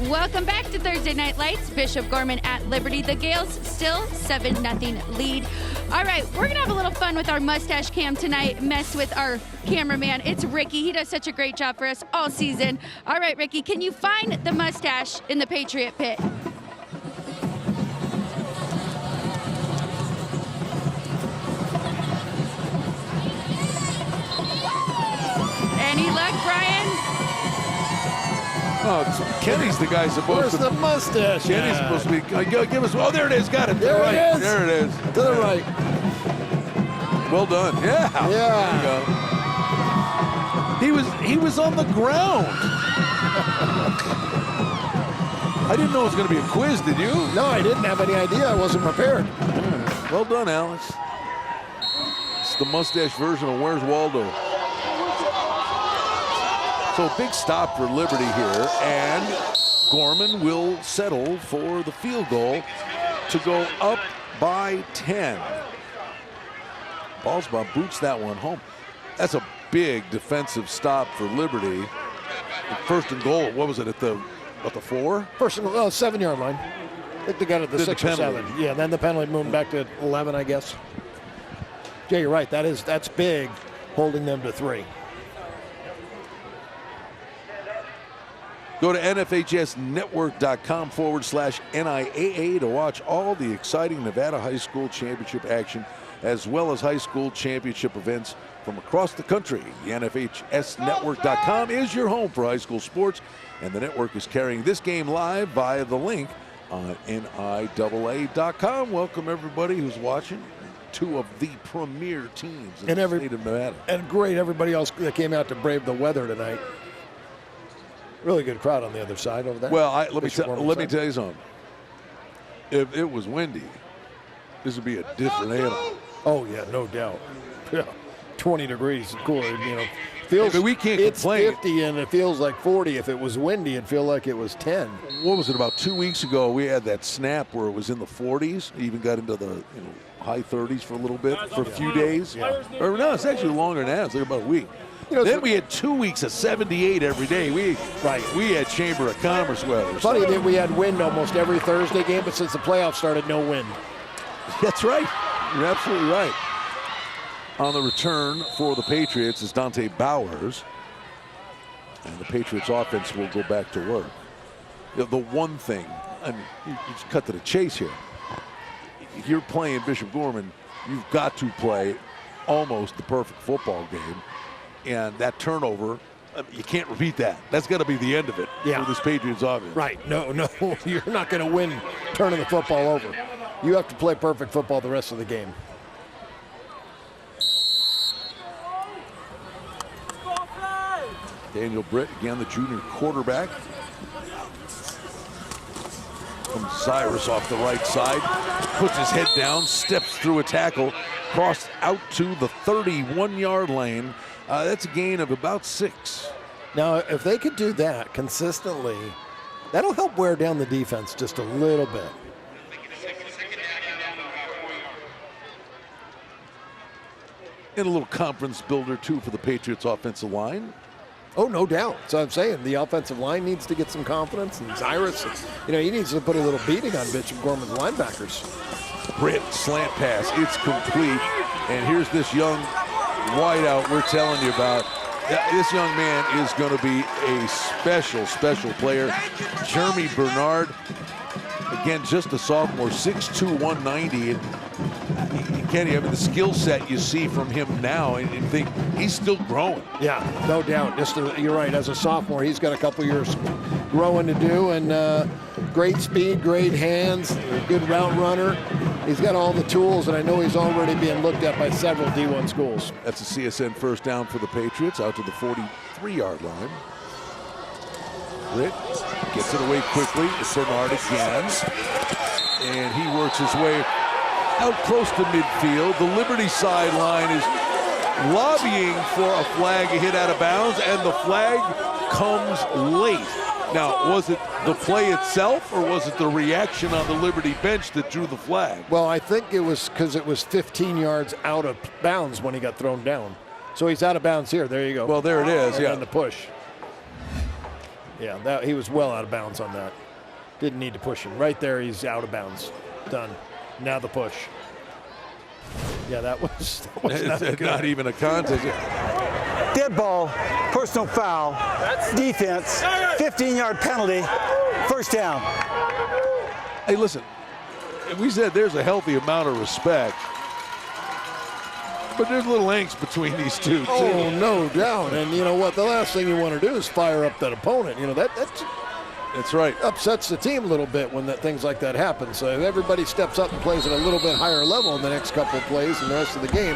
Welcome back to Thursday Night Lights. Bishop Gorman at Liberty. The Gaels still 7-0 lead. All right, we're going to have a little fun with our mustache cam tonight, mess with our cameraman. It's Ricky. He does such a great job for us all season. All right, Ricky, can you find the mustache in the Patriot pit? Any luck, Brian? Oh, Kenny's the guy supposed Where's the mustache? Kenny's supposed to be. Give us. Oh, there it is. Got it. There right. it is. There it is. To the right. Well done. Yeah. Yeah. There you go. He was on the ground. I didn't know it was going to be a quiz. Did you? No, I didn't have any idea. I wasn't prepared. Yeah. Well done, Alex. It's the mustache version of Where's Waldo. So a big stop for Liberty here, and Gorman will settle for the field goal to go up by 10. Ballsbaum boots that one home. That's a big defensive stop for Liberty. First and goal, what was it, at the 4? First and 7-yard line. I think they got it at the 6 or 7. Yeah, then the penalty moved back to 11, I guess. Yeah, you're right. That's big, holding them to 3. Go to nfhsnetwork.com/NIAA to watch all the exciting Nevada High School Championship action, as well as high school championship events from across the country. The nfhsnetwork.com is your home for high school sports, and the network is carrying this game live via the link on NIAA.com. Welcome everybody who's watching. 2 of the premier teams in the state of Nevada. And great everybody else that came out to brave the weather tonight. Really good crowd on the other side over there. Well, let me tell you something. If it was windy, this would be a different animal. Oh yeah, no doubt. Yeah, 20 degrees, cooler. You know, feels. But we can't it's complain. 50 and it feels like 40. If it was windy, it'd feel like it was 10. What was it? About 2 weeks ago, we had that snap where it was in the 40s. It even got into the high 30s for a little bit for a few days. Yeah. Or no, it's actually longer than that. It's like about a week. Then we had 2 weeks of 78 every day. We had Chamber of Commerce weather. Funny that we had wind almost every Thursday game, but since the playoffs started, no wind. That's right. You're absolutely right. On the return for the Patriots is Dante Bowers. And the Patriots offense will go back to work. The one thing, I mean, you just cut to the chase here. If you're playing Bishop Gorman, you've got to play almost the perfect football game. And that turnover, you can't repeat that. That's got to be the end of it for this Patriots offense. Right. No, you're not going to win turning the football over. You have to play perfect football the rest of the game. Daniel Britt, again, the junior quarterback. From Cyrus off the right side, puts his head down, steps through a tackle, crossed out to the 31-yard lane. That's a gain of about 6. Now, if they could do that consistently, that'll help wear down the defense just a little bit. And a little conference builder, too, for the Patriots offensive line. Oh, no doubt. So I'm saying the offensive line needs to get some confidence, and Cyrus, he needs to put a little beating on Bishop Gorman's linebackers. Britt, slant pass, it's complete. And here's this young wideout we're telling you about. This young man is going to be a special player. Jeremy Bernard, again, just a sophomore, 6'2", 190. And Kenny, I mean, the skill set you see from him now, and you think he's still growing. Yeah, no doubt. You're right. As a sophomore, he's got a couple years growing to do, and great speed, great hands, good route runner. He's got all the tools, and I know he's already being looked at by several D1 schools. That's a CSN first down for the Patriots, out to the 43-yard line. Britt gets it away quickly. It's Bernard again. And he works his way out close to midfield. The Liberty sideline is lobbying for a flag hit out of bounds, and the flag comes late. Now, was it the play itself, or was it the reaction on the Liberty bench that drew the flag? Well, I think it was because it was 15 yards out of bounds when he got thrown down. So he's out of bounds here. There you go. Well, there it is, and yeah. then the push. Yeah, he was well out of bounds on that. Didn't need to push him. Right there, he's out of bounds. Done. Now the push. Yeah, that was not even a contest. Dead ball, personal foul, defense, 15-yard penalty, first down. Hey, listen, we said there's a healthy amount of respect, but there's a little angst between these two, too. Oh, no doubt. And you know what? The last thing you want to do is fire up that opponent. You know, that's right. Upsets the team a little bit when things like that happen. So if everybody steps up and plays at a little bit higher level in the next couple of plays and the rest of the game,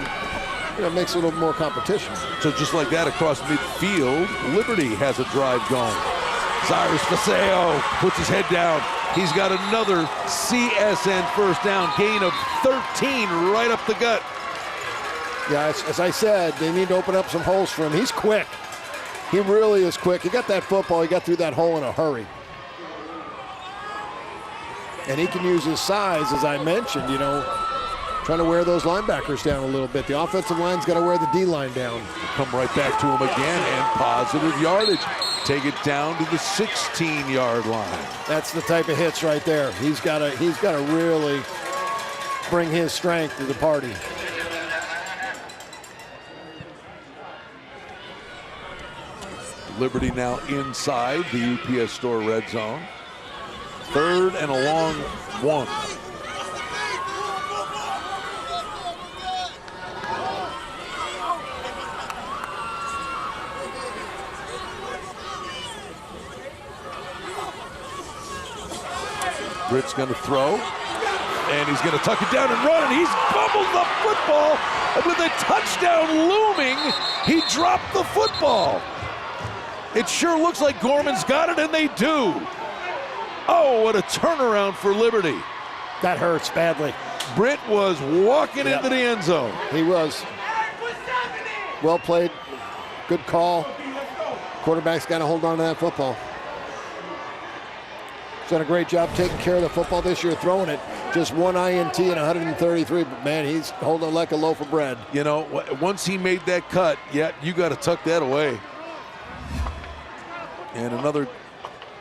you know, it makes a little more competition. So just like that, across midfield, Liberty has a drive going. Cyrus Paseo puts his head down. He's got another CSN first down, gain of 13 right up the gut. Yeah, as I said, they need to open up some holes for him. He's quick. He really is quick. He got that football. He got through that hole in a hurry. And he can use his size, as I mentioned, you know, trying to wear those linebackers down a little bit. The offensive line's got to wear the D-line down. Come right back to him again, and positive yardage. Take it down to the 16-yard line. That's the type of hits right there. He's got to really bring his strength to the party. Liberty now inside the UPS Store red zone. 3rd and a long 1. Britt's going to throw, and he's going to tuck it down and run, and he's bubbled the football. And with a touchdown looming, he dropped the football. It sure looks like Gorman's got it, and they do. Oh, what a turnaround for Liberty. That hurts badly. Britt was walking into the end zone. He was. Well played. Good call. Quarterback's got to hold on to that football. He's done a great job taking care of the football this year, throwing it. Just 1 INT and 133, but man, he's holding it like a loaf of bread. You know, once he made that cut, yeah, you got to tuck that away. And another.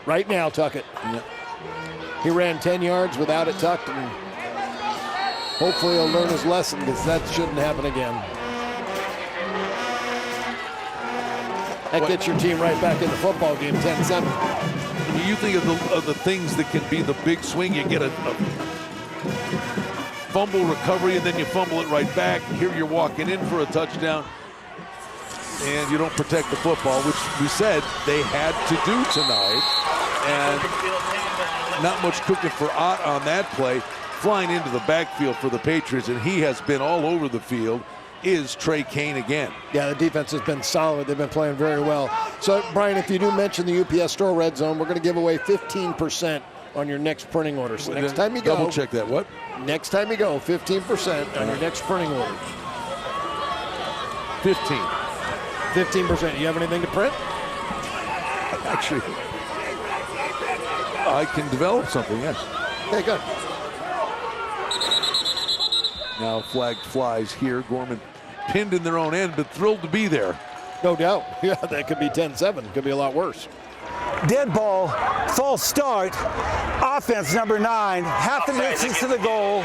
Right now, tuck it. Yeah. He ran 10 yards without it tucked, and hopefully he'll learn his lesson, because that shouldn't happen again. That gets your team right back in the football game, 10-7. When you think of the things that can be the big swing, you get a fumble recovery, and then you fumble it right back. Here you're walking in for a touchdown, and you don't protect the football, which we said they had to do tonight. And not much cooking for Ott on that play. Flying into the backfield for the Patriots, and he has been all over the field, is Trey Kane again. Yeah, the defense has been solid. They've been playing very well. So, Brian, if you do mention the UPS Store Red Zone, we're going to give away 15% on your next printing order. So next time you go. Double check that, what? Next time you go, 15% on your next printing order. 15. 15%. You have anything to print? Actually, I can develop something, yes. Okay, good. Now flag flies here. Gorman pinned in their own end, but thrilled to be there. No doubt. Yeah, that could be 10-7. Could be a lot worse. Dead ball, false start, offense number 9, half the distance to the goal,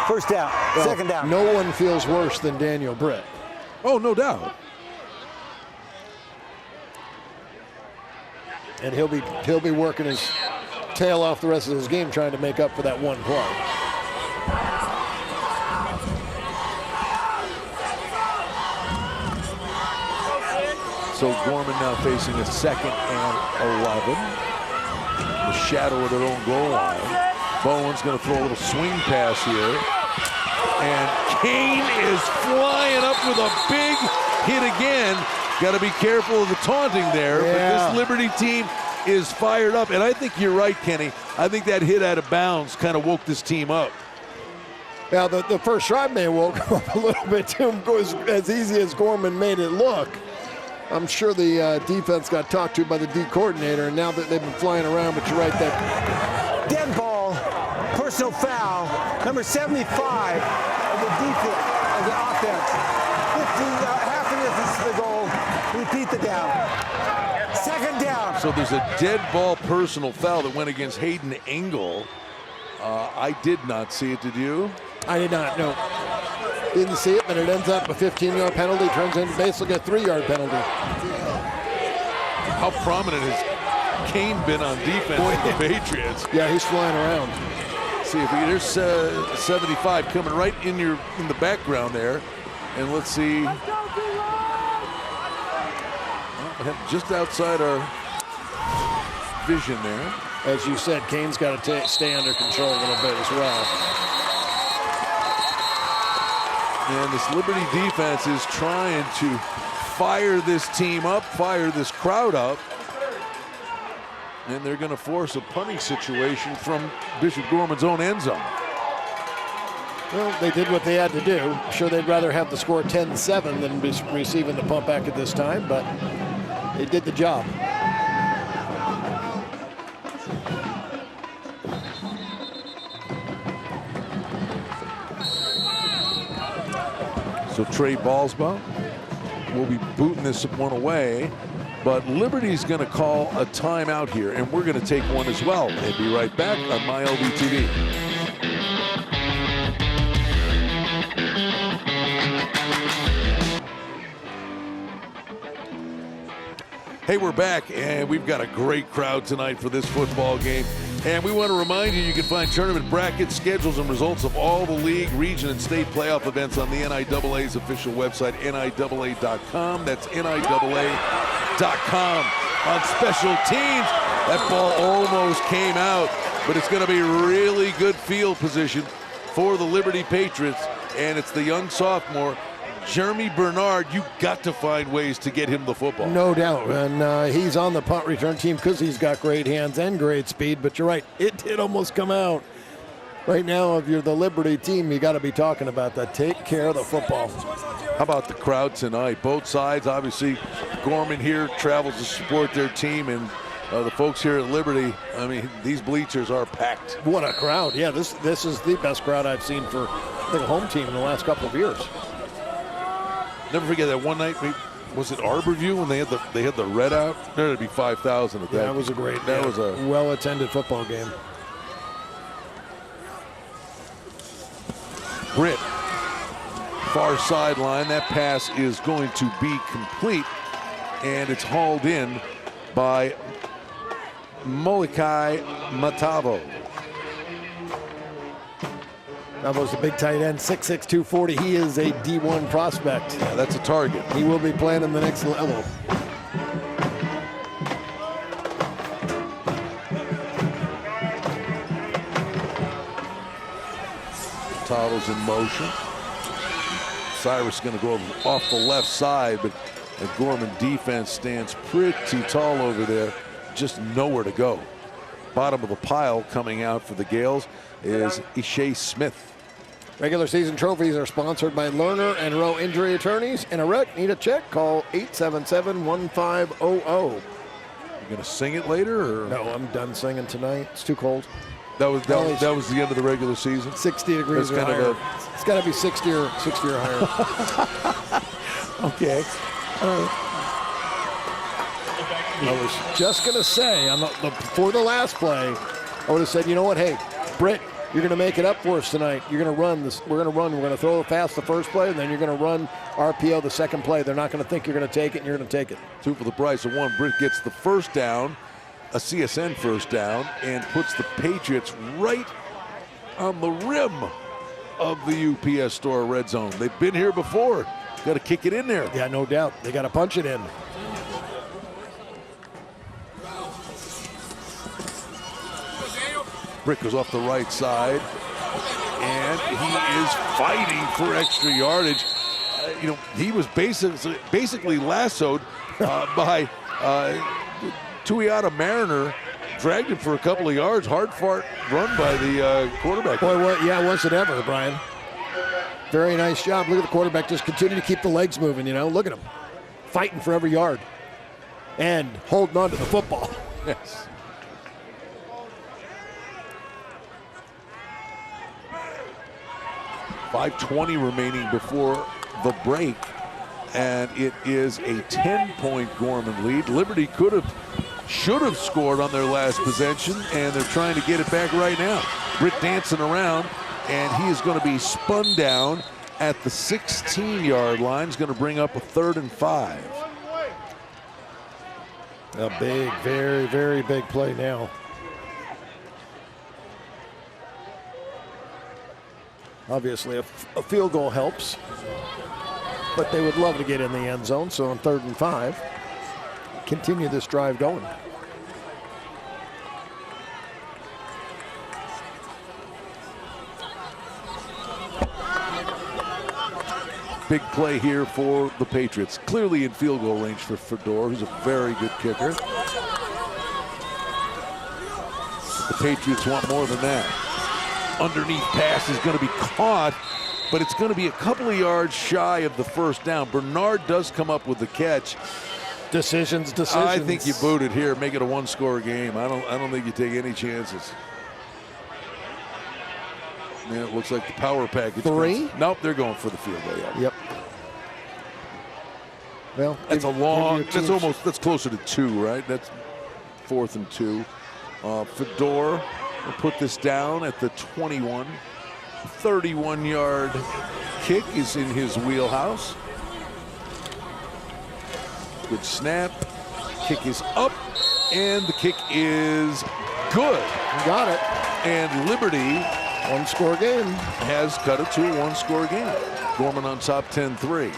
first down, second down. No one feels worse than Daniel Britt. Oh, no doubt. And he'll be working his tail off the rest of his game trying to make up for that one play. So Gorman now facing a 2nd and 11. The shadow of their own goal line. Bowen's going to throw a little swing pass here. And Kane is flying up with a big hit again. Got to be careful of the taunting there. Yeah. But this Liberty team is fired up. And I think you're right, Kenny. I think that hit out of bounds kind of woke this team up. Now, the first drive may have woke up a little bit too, as easy as Gorman made it look. I'm sure the defense got talked to by the D coordinator, and now that they've been flying around, but you're right, that Dead ball, personal foul, number 75 of the defense, of the offense. 15, half the distance to the goal, repeat the down. Second down. So there's a dead ball personal foul that went against Hayden Engel. I did not see it. Did you? I did not, no. Didn't see it, but it ends up a 15-yard penalty, turns into basically a 3-yard penalty. How prominent has Kane been on defense for the Patriots? Yeah, he's flying around. See if there's 75 coming right in the background there, and let's see. Well, just outside our vision there. As you said, Kane's got to stay under control a little bit as well. And this Liberty defense is trying to fire this team up, fire this crowd up. And they're going to force a punting situation from Bishop Gorman's own end zone. Well, they did what they had to do. I'm sure they'd rather have the score 10-7 than be receiving the pump back at this time, but they did the job. So Trey Ballsbaugh will be booting this one away, but Liberty's going to call a timeout here, and we're going to take one as well, and be right back on MyLV-TV. Hey, we're back, and we've got a great crowd tonight for this football game. And we want to remind you, you can find tournament brackets, schedules, and results of all the league, region, and state playoff events on the NIAA's official website, NIAA.com. That's NIAA.com. On special teams, that ball almost came out, but it's going to be really good field position for the Liberty Patriots, and it's the young sophomore, Jeremy Bernard. You got to find ways to get him the football. No doubt, and he's on the punt return team because he's got great hands and great speed, but you're right, it did almost come out. Right now, if you're the Liberty team, you got to be talking about that. Take care of the football. How about the crowd tonight? Both sides, obviously, Gorman here travels to support their team, and the folks here at Liberty, I mean, these bleachers are packed. What a crowd. Yeah, this is the best crowd I've seen for the home team in the last couple of years. Never forget that one night, was it Arborview when they had the red out? There'd be 5,000 at that. That was a great, that was a well-attended football game. Britt, far sideline. That pass is going to be complete, and it's hauled in by Molokai Matavo. That was the big tight end, 6'6", 240. He is a D1 prospect. Yeah, that's a target. He will be playing in the next level. Matavo's in motion. Cyrus is going to go off the left side, but the Gorman defense stands pretty tall over there. Just nowhere to go. Bottom of the pile coming out for the Gaels is Ishay Smith. Regular season trophies are sponsored by Lerner and Rowe Injury Attorneys. In a wreck, need a check? Call 877-1500. You going to sing it later? Or? No, I'm done singing tonight. It's too cold. That was the end of the regular season. 60 degrees or higher. It's got to be 60 or higher. Okay. I was just going to say, before the last play, I would have said, you know what, hey, Britt, you're going to make it up for us tonight. You're going to run this. We're going to run. We're going to throw it fast the first play, and then you're going to run RPO the second play. They're not going to think you're going to take it, and you're going to take it. 2 for the price of 1. Britt gets the first down, a CSN first down, and puts the Patriots right on the rim of the UPS Store red zone. They've been here before. Got to kick it in there. Yeah, no doubt. They got to punch it in. Britt goes off the right side, and he is fighting for extra yardage. He was basically lassoed by Tuiata Mariner, dragged him for a couple of yards. Hard fought run by the quarterback. Boy, was it ever, Brian. Very nice job. Look at the quarterback just continue to keep the legs moving, Look at him. Fighting for every yard and holding on to the football. Yes. .520 remaining before the break. And it is a 10-point Gorman lead. Liberty should have scored on their last possession, and they're trying to get it back right now. Britt dancing around, and he is going to be spun down at the 16-yard line. He's going to bring up a 3rd and 5. A big, very, very big play now. Obviously, a field goal helps, but they would love to get in the end zone. So on 3rd and 5, continue this drive going. Big play here for the Patriots. Clearly in field goal range for Fedor, who's a very good kicker. The Patriots want more than that. Underneath pass is going to be caught, but it's going to be a couple of yards shy of the first down. Bernard does come up with the catch. Decisions. I think you boot it here, make it a one-score game. I don't think you take any chances. Man, it looks like the power package. 3? Nope, they're going for the field goal. Yeah. Yep. Well, that's that's closer to 2, right? That's 4th and 2. Fedor will put this down at the 21. 31-yard kick is in his wheelhouse. Good snap. Kick is up, and the kick is good. Got it. And Liberty, one-score game, has cut it to a one-score game. Gorman on top 10-3.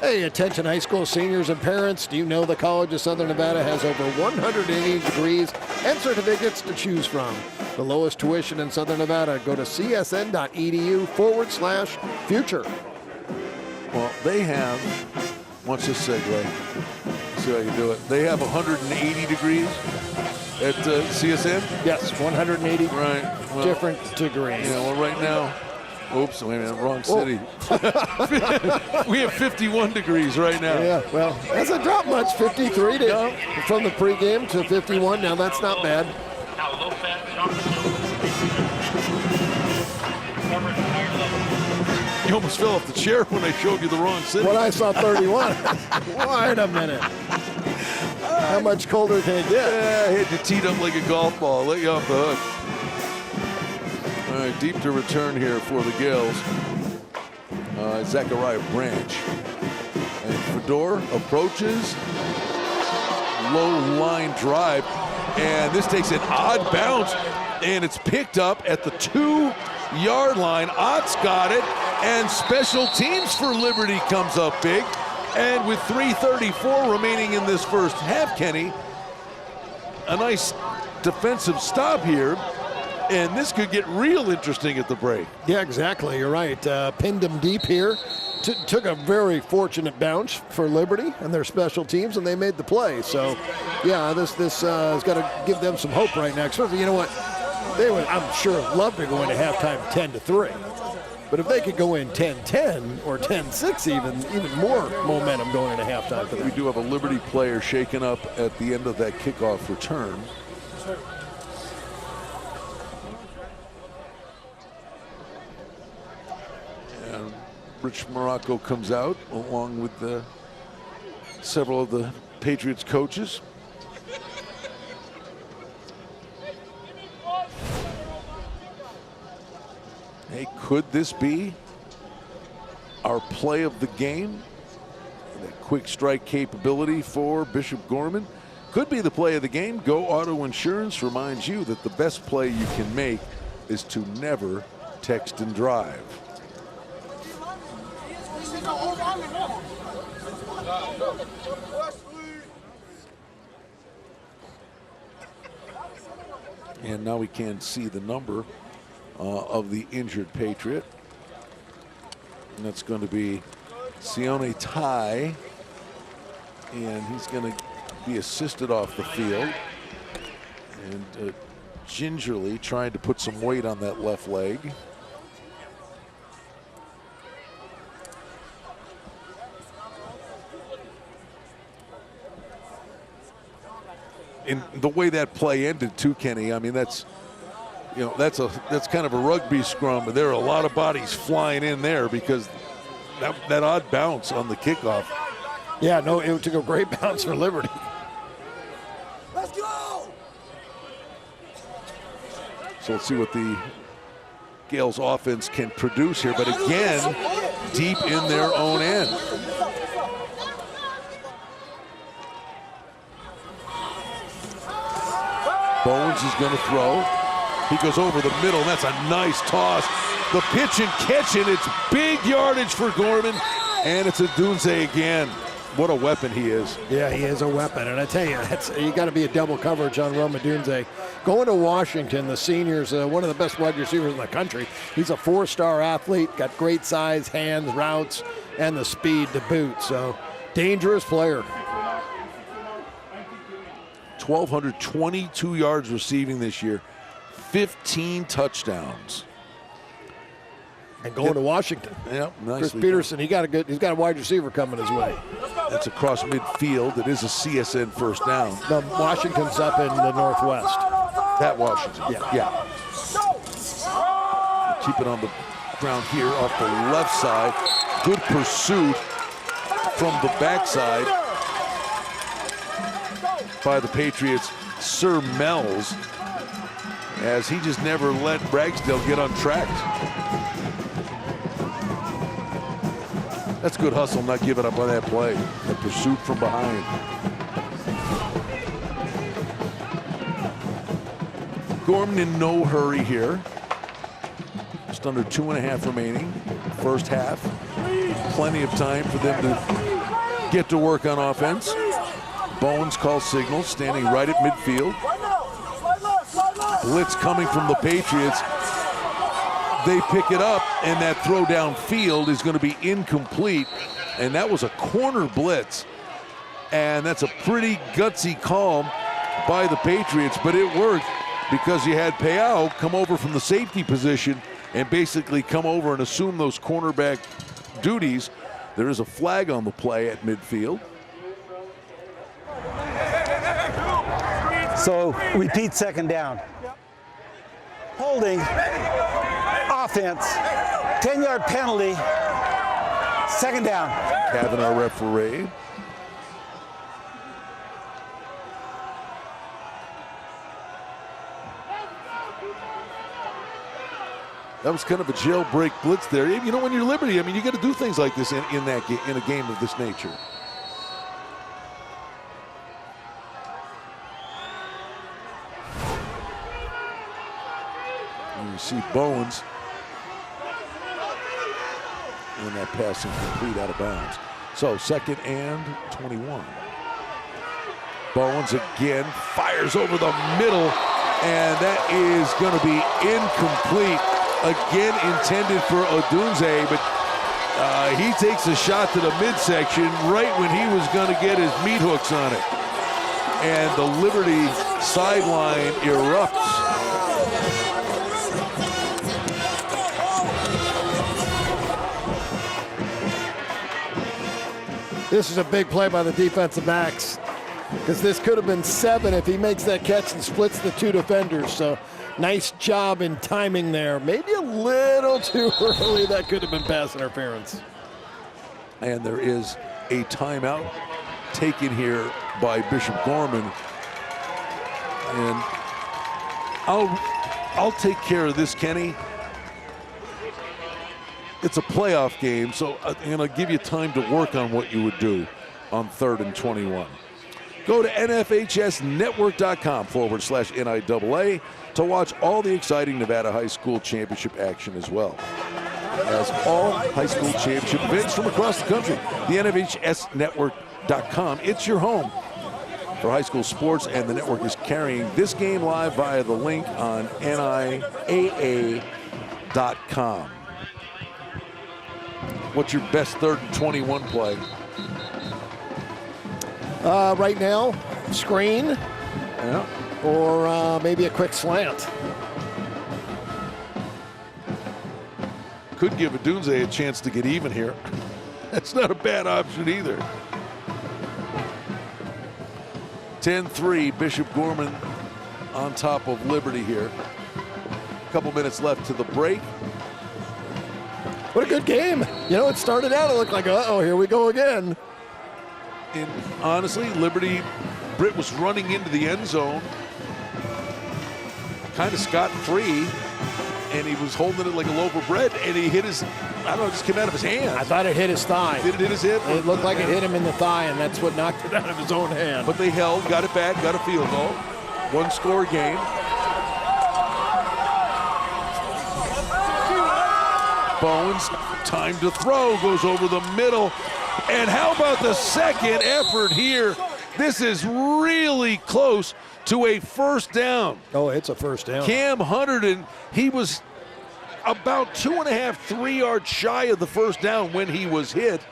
Hey, attention high school seniors and parents. Do you know the College of Southern Nevada has over 180 degrees and certificates to choose from? The lowest tuition in Southern Nevada. Go to csn.edu/future. Well, they have, watch this segue. See how you do it. They have 180 degrees at CSN? Yes, 180 different degrees. Yeah, well, right now, oops, wait a minute, wrong city. We have 51 degrees right now. Yeah, well, hasn't dropped much. 53 from the pregame to 51. Now that's not bad. You almost fell off the chair when I showed you the wrong city. When I saw 31. Wait a minute. How much colder can it get? Yeah, I had you teed up like a golf ball. Let you off the hook. All right, deep to return here for the Gaels. Zachariah Branch. And Fedor approaches. Low line drive. And this takes an odd bounce. And it's picked up at the 2-yard line. Ott's got it. And special teams for Liberty comes up big. And with 3:34 remaining in this first half, Kenny, a nice defensive stop here. And this could get real interesting at the break. Yeah, exactly. You're right. Pinned them deep here. Took a very fortunate bounce for Liberty and their special teams, and they made the play. So, yeah, this has got to give them some hope right now. Especially, you know what? They would, I'm sure, love to go into halftime 10-3. But if they could go in 10-10 or 10-6 even more momentum going into halftime for them. We do have a Liberty player shaken up at the end of that kickoff return. And Rich Morocco comes out along with several of the Patriots coaches. Hey, could this be our play of the game? That quick strike capability for Bishop Gorman could be the play of the game. Go Auto Insurance reminds you that the best play you can make is to never text and drive. And now we can see the number of the injured Patriot. And that's going to be Sione Tai. And he's going to be assisted off the field. And gingerly trying to put some weight on that left leg. And the way that play ended too, Kenny, I mean, that's you know, that's kind of a rugby scrum, but there are a lot of bodies flying in there because that odd bounce on the kickoff. Yeah, no, it took a great bounce for Liberty. Let's go! So let's see what the Gaels offense can produce here, but again, deep in their own end. Bowens is going to throw. He goes over the middle, and that's a nice toss. The pitch and catch, and it's big yardage for Gorman, and it's Odunze again. What a weapon he is. Yeah, he is a weapon, and I tell you, you got to be a double coverage on Rome Odunze. Going to Washington, the senior's one of the best wide receivers in the country. He's a 4-star athlete, got great size, hands, routes, and the speed to boot. So, dangerous player. 1,222 yards receiving this year, 15 touchdowns. And going to Washington. Yep, nicely Chris Peterson, he's got a wide receiver coming his way. That's across midfield. It is a CSN first down. The Washington's up in the northwest. That Washington. Yeah. Keep it on the ground here off the left side. Good pursuit from the backside by the Patriots. Sir Mells, as he just never let Ragsdale get untracked. That's good hustle, not giving up on that play. The pursuit from behind. Gorman in no hurry here. Just under 2.5 remaining. First half. Plenty of time for them to get to work on offense. Bowens calls signals, standing right at midfield. Blitz coming from the Patriots. They pick it up, and that throw downfield is going to be incomplete. And that was a corner blitz. And that's a pretty gutsy call by the Patriots, but it worked because you had Peao come over from the safety position and basically come over and assume those cornerback duties. There is a flag on the play at midfield. So repeat second down. Holding, offense, 10-yard penalty, second down. Kavanaugh referee. That was kind of a jailbreak blitz there. You know, when you're Liberty, I mean, you got to do things like this in a game of this nature. And you see Bowens, and that pass incomplete, out of bounds. So 2nd and 21. Bowens again fires over the middle, and that is going to be incomplete. Again intended for Odunze, but he takes a shot to the midsection right when he was going to get his meat hooks on it. And the Liberty sideline erupts. This is a big play by the defensive backs, because this could have been 7 if he makes that catch and splits the 2 defenders. So nice job in timing there. Maybe a little too early. That could have been pass interference. And there is a timeout taken here by Bishop Gorman. And I'll take care of this, Kenny. It's a playoff game, so I'm going to give you time to work on what you would do on 3rd and 21. Go to nfhsnetwork.com/NIAA to watch all the exciting Nevada High School Championship action, as well as all high school championship events from across the country. The nfhsnetwork.com, it's your home for high school sports, and the network is carrying this game live via the link on NIAA.com. What's your best 3rd and 21 play? Right now, screen, Yeah. or maybe a quick slant. Could give Odunze a chance to get even here. That's not a bad option either. 10-3, Bishop Gorman on top of Liberty here. couple minutes left to the break. What a good game. You know, it started out, it looked like, uh-oh, here we go again. And honestly, Liberty, Britt was running into the end zone, kind of scot-free, and he was holding it like a loaf of bread, and he hit his, I don't know, it just came out of his hand. I thought it hit his thigh. Did it hit his hip? It looked like it hit him in the thigh, and that's what knocked it out of his own hand. But they held, got it back, got a field goal. One-score game. Bowens, time to throw, goes over the middle. And how about the second effort here? This is really close to a first down. Oh, it's a first down. Cam Hunterdon, he was about 2.5, 3 yards shy of the first down when he was hit.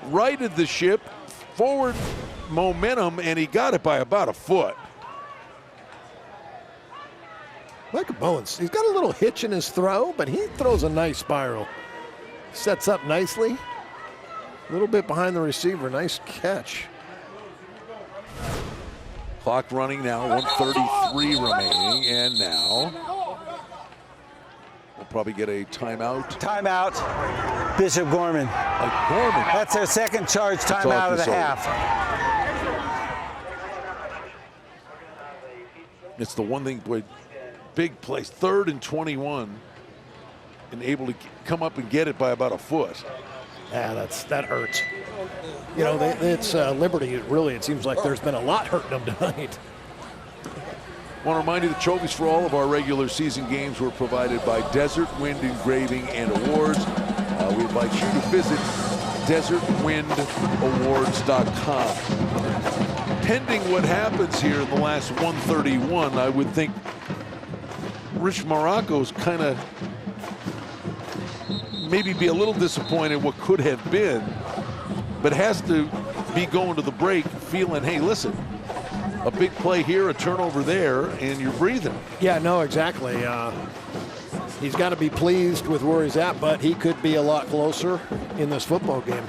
Righted the ship, forward momentum, and he got it by about a foot. Michael Bowens, he's got a little hitch in his throw, but he throws a nice spiral. Sets up nicely. A little bit behind the receiver. Nice catch. Clock running now, 1:33 remaining, and now we'll probably get a timeout. Timeout, Bishop Gorman. Gorman. That's their second charge timeout of the half. It's the one thing, boy, big place, 3rd and 21, and able to come up and get it by about a foot. Yeah, that hurts. You know, it's Liberty. It seems like there's been a lot hurting them tonight. Want to remind you the trophies for all of our regular season games were provided by Desert Wind Engraving and Awards. We invite you to visit desertwindawards.com. Pending what happens here in the last 131, I would think Rich Morocco's kind of maybe be a little disappointed what could have been, but has to be going to the break feeling, hey, listen, a big play here, a turnover there, and you're breathing. Yeah, no, exactly. He's got to be pleased with where he's at, but he could be a lot closer in this football game.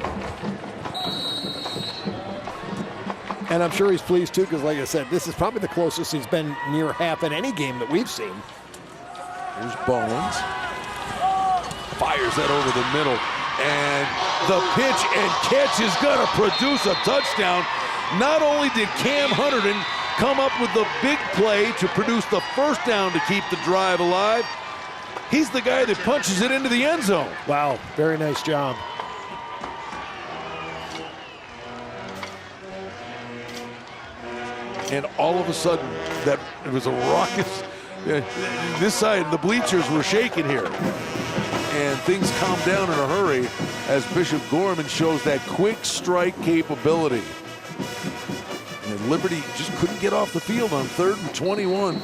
And I'm sure he's pleased too, because like I said, this is probably the closest he's been near half in any game that we've seen. Here's Bowens. Fires that over the middle. And the pitch and catch is going to produce a touchdown. Not only did Cam Hunterdon come up with the big play to produce the first down to keep the drive alive, he's the guy that punches it into the end zone. Wow, very nice job. And all of a sudden, that it was a raucous. This side, the bleachers were shaking here. And things calmed down in a hurry as Bishop Gorman shows that quick strike capability. And Liberty just couldn't get off the field on 3rd and 21.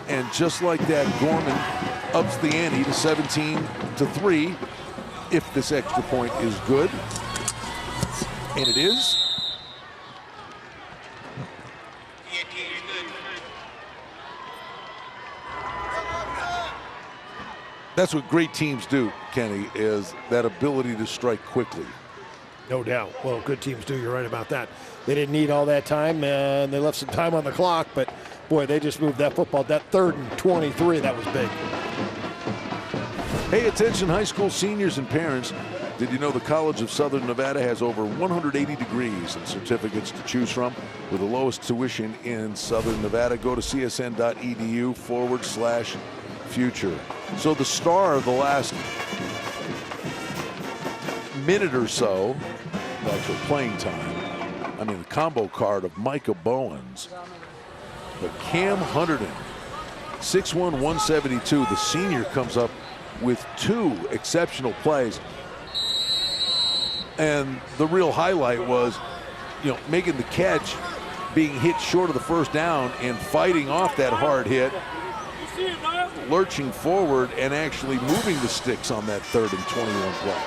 And just like that, Gorman ups the ante to 17-3 if this extra point is good. And it is. That's what great teams do, Kenny, is that ability to strike quickly. No doubt. Well, good teams do. You're right about that. They didn't need all that time, and they left some time on the clock, but, boy, they just moved that football. That 3rd and 23, that was big. Hey, attention high school seniors and parents. Did you know the College of Southern Nevada has over 180 degrees and certificates to choose from with the lowest tuition in Southern Nevada? Go to csn.edu/future. So the star of the last minute or so, actual playing time, I mean the combo card of Micah Bowens, but Cam Hunterdon, 6'1", 172, the senior comes up with 2 exceptional plays. And the real highlight was, making the catch, being hit short of the first down and fighting off that hard hit, lurching forward and actually moving the sticks on that 3rd and 21 play.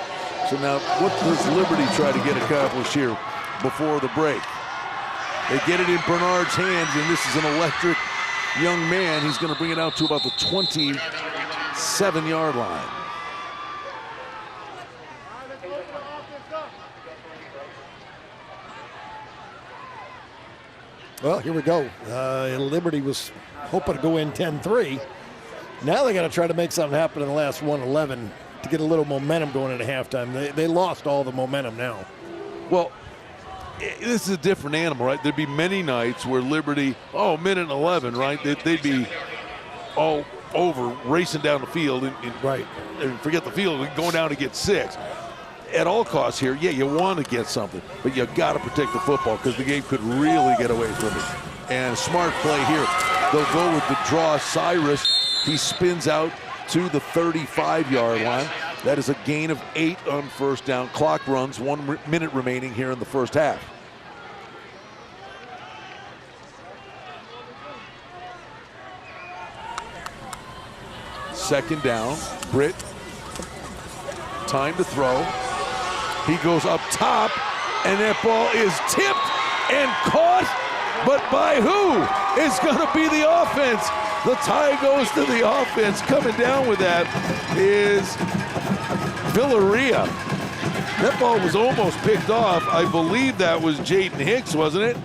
So now what does Liberty try to get accomplished here before the break? They get it in Bernard's hands, and this is an electric young man. He's going to bring it out to about the 27-yard line. Well, here we go. Liberty was hoping to go in 10-3. Now they got to try to make something happen in the last 1:11 to get a little momentum going into halftime. They lost all the momentum now. Well, this is a different animal, right? There'd be many nights where Liberty, minute and 11, right? They'd be all over racing down the field and forget the field and going down to get 6. At all costs here, yeah, you want to get something, but you got to protect the football because the game could really get away from it. And smart play here. They'll go with the draw. Cyrus, he spins out to the 35-yard line. That is a gain of 8 on first down. Clock runs, 1 minute remaining here in the first half. Second down, Britt, time to throw. He goes up top, and that ball is tipped and caught, but by who? It's gonna be the offense. The tie goes to the offense. Coming down with that is Villarreal. That ball was almost picked off. I believe that was Jaden Hicks, wasn't it?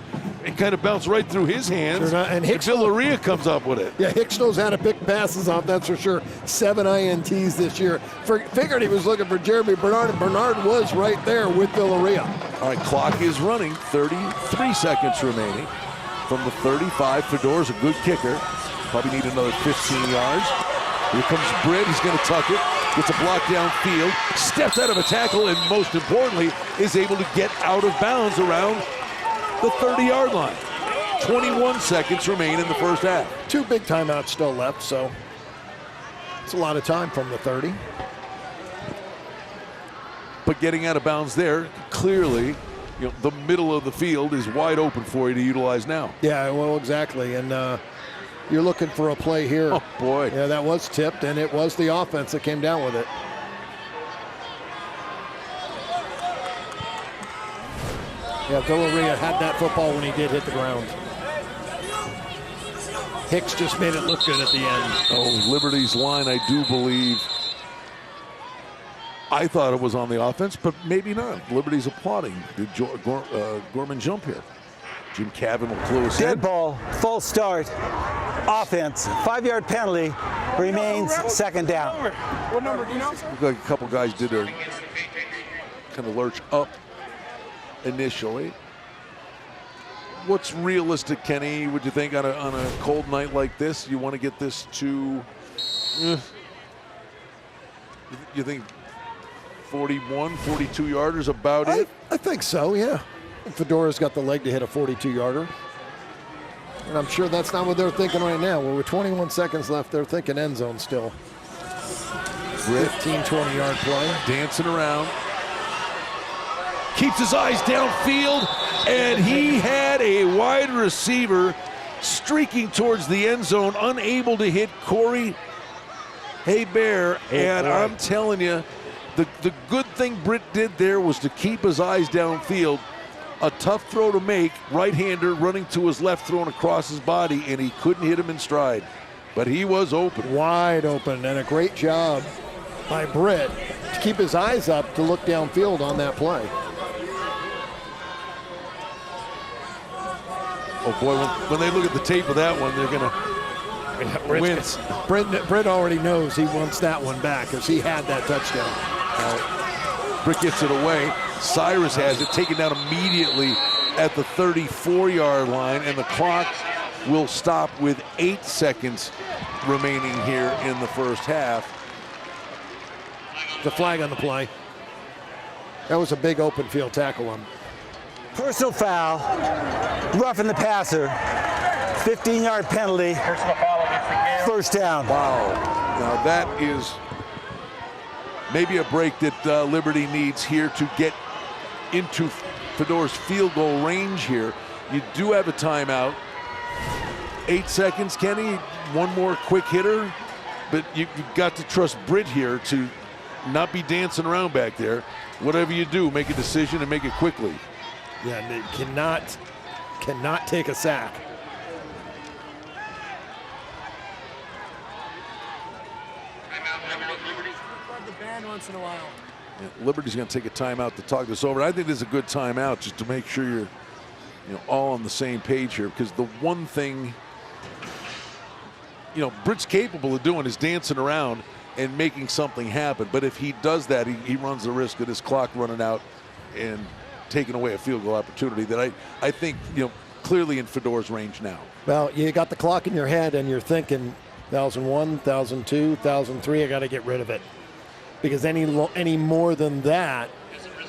It kind of bounced right through his hands. Sure, and Villarreal comes up with it. Yeah, Hicks knows how to pick passes off, that's for sure. 7 INTs this year. Figured he was looking for Jeremy Bernard, and Bernard was right there with Villarreal. All right, clock is running. 33 seconds remaining. From the 35, Fedor's a good kicker. Probably need another 15 yards. Here comes Britt. He's going to tuck it. Gets a block downfield. Steps out of a tackle, and most importantly, is able to get out of bounds around the 30-yard line. 21 seconds remain in the first half. 2 big timeouts still left, so it's a lot of time from the 30. But getting out of bounds there, clearly, the middle of the field is wide open for you to utilize now. Yeah, well, exactly. And you're looking for a play here. Oh, boy. Yeah, that was tipped, and it was the offense that came down with it. Yeah, Villarreal had that football when he did hit the ground. Hicks just made it look good at the end. Oh, Liberty's line, I do believe. I thought it was on the offense, but maybe not. Liberty's applauding. Did Gorman jump here? Jim Cavan will close in. Dead ball, false start, offense, 5-yard penalty, remains second down. What number do you know? Looked like a couple guys did a kind of lurch up initially. What's realistic, Kenny, would you think, on a cold night like this? You want to get this to, you think 41, 42-yarders about it? I think so, yeah. Fedora's got the leg to hit a 42-yarder. And I'm sure that's not what they're thinking right now. Well, with 21 seconds left, they're thinking end zone still. 15, 20-yard play. Dancing around. Keeps his eyes downfield, and he had a wide receiver streaking towards the end zone, unable to hit Corey Hebert. And I'm telling you, the good thing Britt did there was to keep his eyes downfield. A tough throw to make, right-hander running to his left, throwing across his body, and he couldn't hit him in stride. But he was open. Wide open, and a great job by Britt to keep his eyes up to look downfield on that play. Oh boy, when they look at the tape of that one, they're gonna wince. Britt already knows he wants that one back because he had that touchdown. Britt gets it away. Cyrus has it taken down immediately at the 34-yard line, and the clock will stop with 8 seconds remaining here in the first half. The flag on the play. That was a big open field tackle on. Personal foul, roughing the passer, 15-yard penalty, first down. Wow. Now that is maybe a break that Liberty needs here to get into Fedor's field goal range here. You do have a timeout. 8 seconds, Kenny. One more quick hitter. But you've got to trust Britt here to not be dancing around back there. Whatever you do, make a decision and make it quickly. Yeah, and they cannot take a sack. The band once in a while. Yeah, Liberty's going to take a timeout to talk this over. I think this is a good timeout just to make sure you're all on the same page here, because the one thing Britt's capable of doing is dancing around and making something happen. But if he does that, he runs the risk of his clock running out and taking away a field goal opportunity that I think, clearly in Fedor's range now. Well, you got the clock in your head and you're thinking 1,001, 1,002, 1,003, I got to get rid of it. Because any more than that,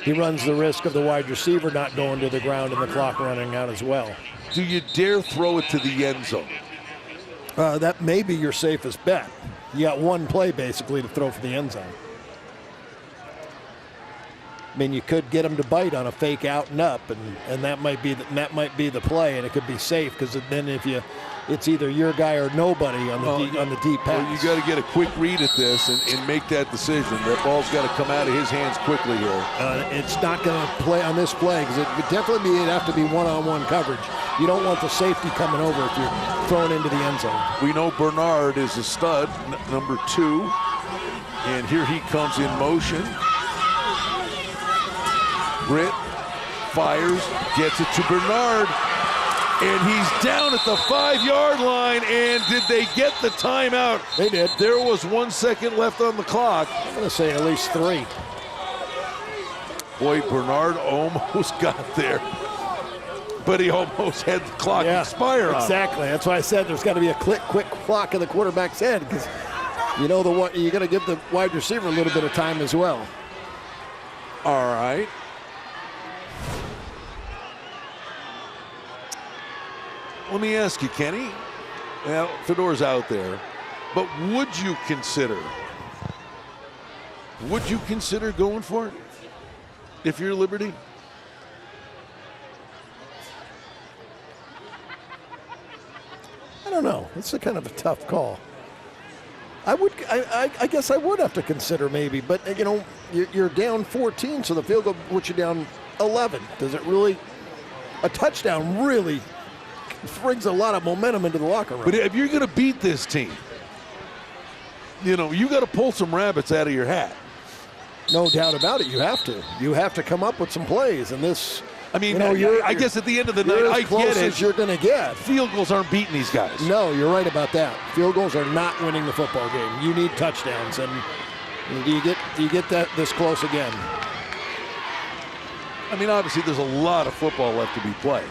he runs the risk of the wide receiver not going to the ground and the clock running out as well. Do you dare throw it to the end zone? That may be your safest bet. You got one play basically to throw for the end zone. I mean, you could get him to bite on a fake out and up, and that might be the play, and it could be safe because then it's either your guy or nobody on the deep pass. Well, you got to get a quick read at this and make that decision. That ball's got to come out of his hands quickly here. It's not going to play on this play because it'd have to be one-on-one coverage. You don't want the safety coming over if you're throwing into the end zone. We know Bernard is a stud, number 2, and here he comes in motion. Britt fires, gets it to Bernard, and he's down at the 5-yard line. And did they get the timeout? They did. There was 1 second left on the clock. I'm going to say at least 3. Boy, Bernard almost got there, but he almost had the clock expire on. Exactly. That's why I said there's got to be a quick clock in the quarterback's head because you got to give the wide receiver a little bit of time as well. All right. Let me ask you, Kenny. Well, Fedor's out there, but would you consider going for it if you're Liberty? I don't know. It's a kind of a tough call. I guess I would have to consider maybe, but you're down 14, so the field goal puts you down 11. Does it really? A touchdown really brings a lot of momentum into the locker room. But if you're going to beat this team, you got to pull some rabbits out of your hat. No doubt about it. You have to. You have to come up with some plays, and this. I mean, I guess at the end of the night, I get it. As you're going to get. Field goals aren't beating these guys. No, you're right about that. Field goals are not winning the football game. You need touchdowns, and you get that this close again. I mean, obviously, there's a lot of football left to be played.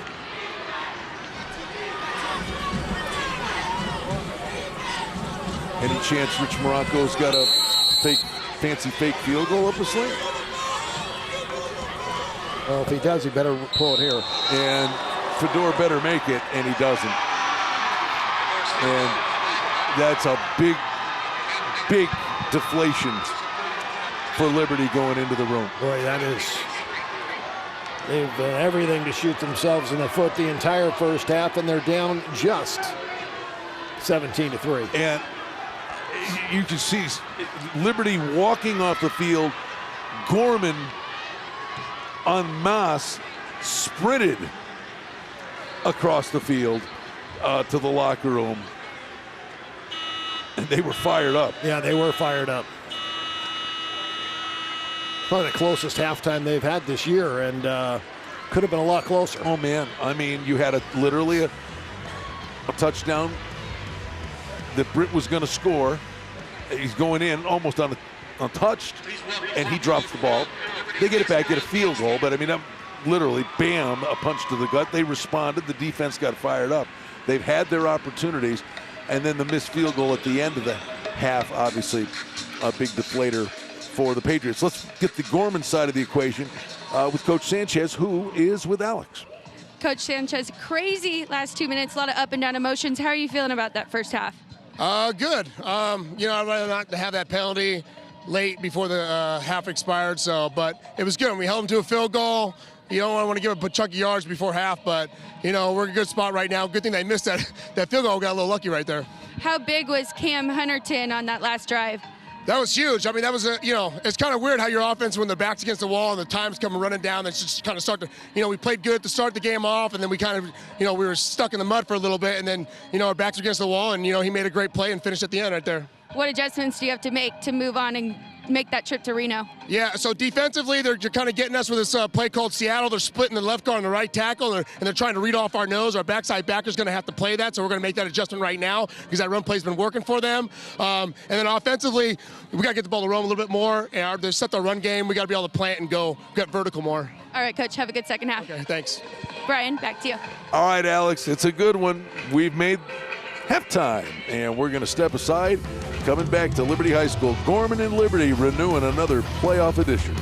Any chance Rich Morocco's got a fancy fake field goal up his sleeve? Well, if he does, he better pull it here. And Fedor better make it, and he doesn't. And that's a big deflation for Liberty going into the room. Boy, that is. They've done everything to shoot themselves in the foot the entire first half, and they're down just 17-3. And you can see Liberty walking off the field. Gorman en masse sprinted across the field to the locker room. And they were fired up. Yeah, they were fired up. Probably the closest halftime they've had this year, and could have been a lot closer. Oh, man. I mean, you had literally a touchdown that Britt was going to score. He's going in almost untouched, and he drops the ball. They get it back, get a field goal, but I mean, literally, bam, a punch to the gut. They responded. The defense got fired up. They've had their opportunities, and then the missed field goal at the end of the half, obviously, a big deflator for the Patriots. Let's get the Gorman side of the equation with Coach Sanchez, who is with Alex. Coach Sanchez, crazy last 2 minutes, a lot of up and down emotions. How are you feeling about that first half? Good. I'd rather not have that penalty late before the half expired. But it was good. We held them to a field goal. You don't want to give up a chunk of yards before half, but we're in a good spot right now. Good thing they missed that field goal. Got a little lucky right there. How big was Cam Hunterton on that last drive? That was huge. I mean, that was it's kind of weird how your offense, when the back's against the wall and the time's coming running down, it's just kind of start to, we played good to start the game off, and then we kind of, we were stuck in the mud for a little bit, and then, our backs against the wall, and, he made a great play and finished at the end right there. What adjustments do you have to make to move on and make that trip to Reno? Yeah, so defensively, they're kind of getting us with this play called Seattle. They're splitting the left guard and the right tackle, and they're trying to read off our nose. Our backside backer's going to have to play that, so we're going to make that adjustment right now because that run play's been working for them. And then offensively, we got to get the ball to roam a little bit more. And they set the run game. We got to be able to plant and go get vertical more. All right, Coach, have a good second half. Okay, thanks. Brian, back to you. All right, Alex, it's a good one. We've made halftime, and we're going to step aside. Coming back to Liberty High School, Gorman and Liberty renewing another playoff edition.